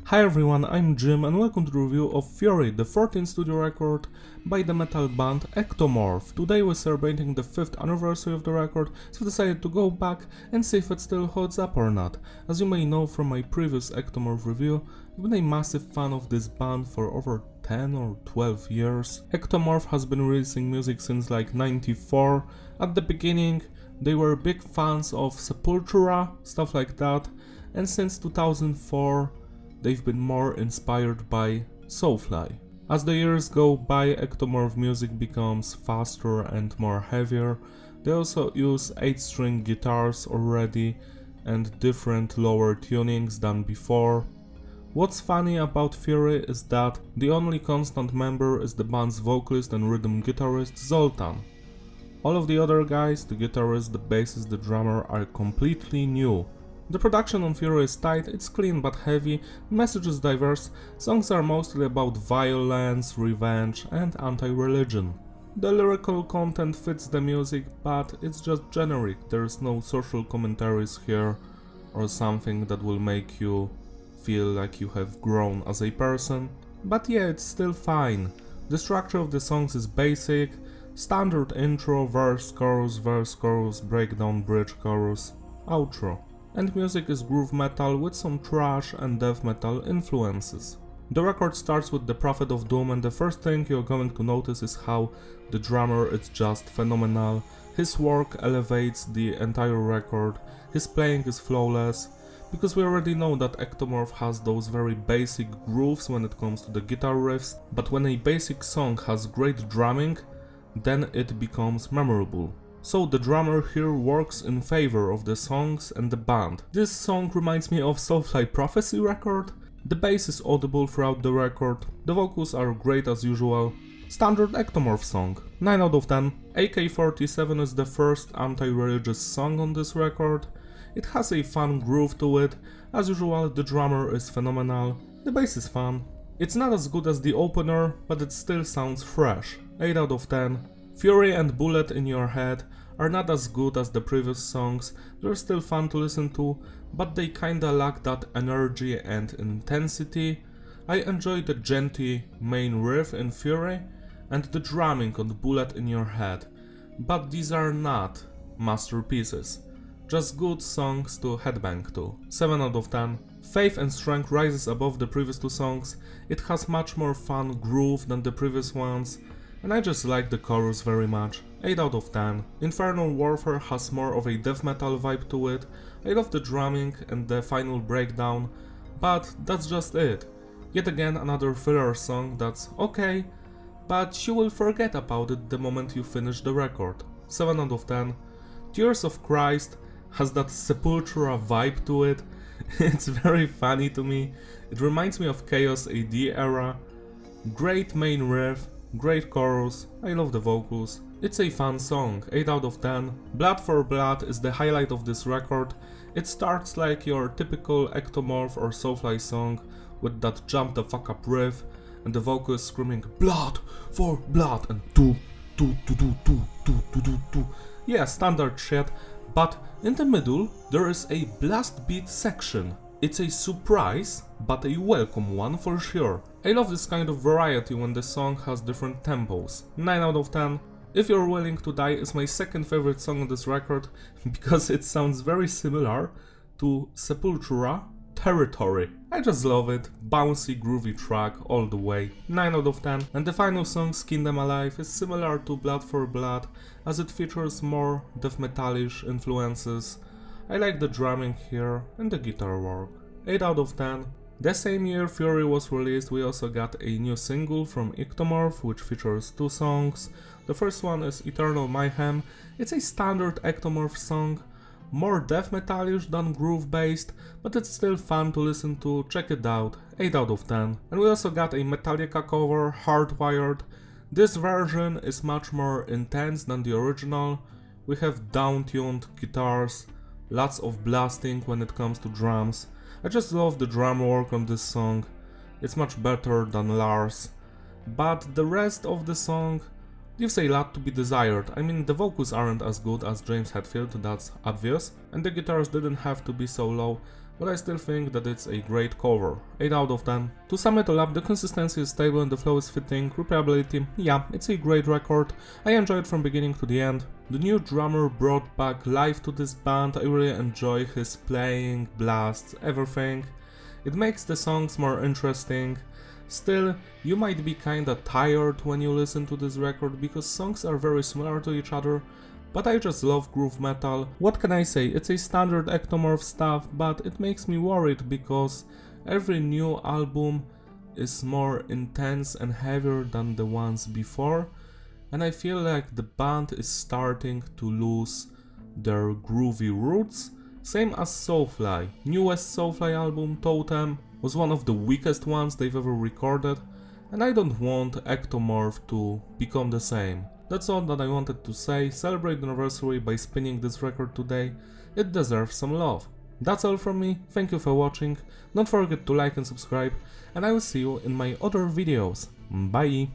Hi everyone, I'm Jim and welcome to the review of Fury, the 14th studio record by the metal band Ektomorf. Today we're celebrating the 5th anniversary of the record, so we decided to go back and see if it still holds up or not. As you may know from my previous Ektomorf review, I've been a massive fan of this band for over 10 or 12 years. Ektomorf has been releasing music since like 94. At the beginning they were big fans of Sepultura, stuff like that, and since 2004 they've been more inspired by Soulfly. As the years go by, Ektomorf music becomes faster and more heavier. They also use 8-string guitars already and different lower tunings than before. What's funny about Fury is that the only constant member is the band's vocalist and rhythm guitarist Zoltan. All of the other guys, the guitarist, the bassist, the drummer, are completely new. The production on Fury is tight, it's clean but heavy, the message is diverse, songs are mostly about violence, revenge and anti-religion. The lyrical content fits the music, but it's just generic, there is no social commentaries here or something that will make you feel like you have grown as a person. But yeah, it's still fine. The structure of the songs is basic, standard intro, verse, chorus, breakdown, bridge, chorus, outro. And music is groove metal with some thrash and death metal influences. The record starts with the Prophet of Doom, and the first thing you're going to notice is how the drummer is just phenomenal. His work elevates the entire record, his playing is flawless, because we already know that Ektomorf has those very basic grooves when it comes to the guitar riffs, but when a basic song has great drumming, then it becomes memorable. So the drummer here works in favor of the songs and the band. This song reminds me of Soulfly Prophecy record. The bass is audible throughout the record, the vocals are great as usual. Standard Ektomorf song, 9 out of 10. AK-47 is the first anti-religious song on this record. It has a fun groove to it, as usual the drummer is phenomenal, the bass is fun. It's not as good as the opener, but it still sounds fresh, 8 out of 10. Fury and Bullet in Your Head are not as good as the previous songs, they're still fun to listen to, but they kinda lack that energy and intensity. I enjoy the genty main riff in Fury and the drumming on Bullet in Your Head, but these are not masterpieces, just good songs to headbang to, 7 out of 10. Faith and Strength rises above the previous two songs, it has much more fun groove than the previous ones, and I just like the chorus very much, 8 out of 10. Infernal Warfare has more of a death metal vibe to it, I love the drumming and the final breakdown, but that's just it. Yet again another filler song that's okay, but you will forget about it the moment you finish the record, 7 out of 10. Tears of Christ has that Sepultura vibe to it, it's very funny to me, it reminds me of Chaos AD era, great main riff, great chorus, I love the vocals. It's a fun song, 8 out of 10. Blood for Blood is the highlight of this record. It starts like your typical Ektomorf or Soulfly song with that jump the fuck up riff and the vocals screaming blood for blood and do. Yeah, standard shit, but in the middle there is a blast beat section. It's a surprise, but a welcome one for sure. I love this kind of variety when the song has different tempos. 9 out of 10. If You're Willing to Die is my second favorite song on this record, because it sounds very similar to Sepultura Territory. I just love it, bouncy groovy track all the way, 9 out of 10. And the final song, Skin Them Alive, is similar to Blood for Blood, as it features more death metalish influences. I like the drumming here and the guitar work, 8 out of 10. The same year Fury was released, we also got a new single from Ektomorf, which features two songs. The first one is Eternal Mayhem. It's a standard Ektomorf song, more death metalish than groove based, but it's still fun to listen to, check it out, 8 out of 10. And we also got a Metallica cover, Hardwired. This version is much more intense than the original. We have down-tuned guitars, lots of blasting when it comes to drums. I just love the drum work on this song, it's much better than Lars, but the rest of the song leaves a lot to be desired. I mean, the vocals aren't as good as James Hetfield, that's obvious, and the guitars didn't have to be so low, but I still think that it's a great cover, 8 out of 10. To sum it all up, the consistency is stable and the flow is fitting, replayability, yeah, it's a great record, I enjoyed it from beginning to the end. The new drummer brought back life to this band, I really enjoy his playing, blasts, everything. It makes the songs more interesting. Still, you might be kinda tired when you listen to this record because songs are very similar to each other, but I just love groove metal. What can I say, it's a standard Ektomorf stuff, but it makes me worried because every new album is more intense and heavier than the ones before, and I feel like the band is starting to lose their groovy roots. Same as Soulfly. Newest Soulfly album, Totem, was one of the weakest ones they've ever recorded, and I don't want Ektomorf to become the same. That's all that I wanted to say. Celebrate the anniversary by spinning this record today, it deserves some love. That's all from me, thank you for watching, don't forget to like and subscribe, and I will see you in my other videos. Bye!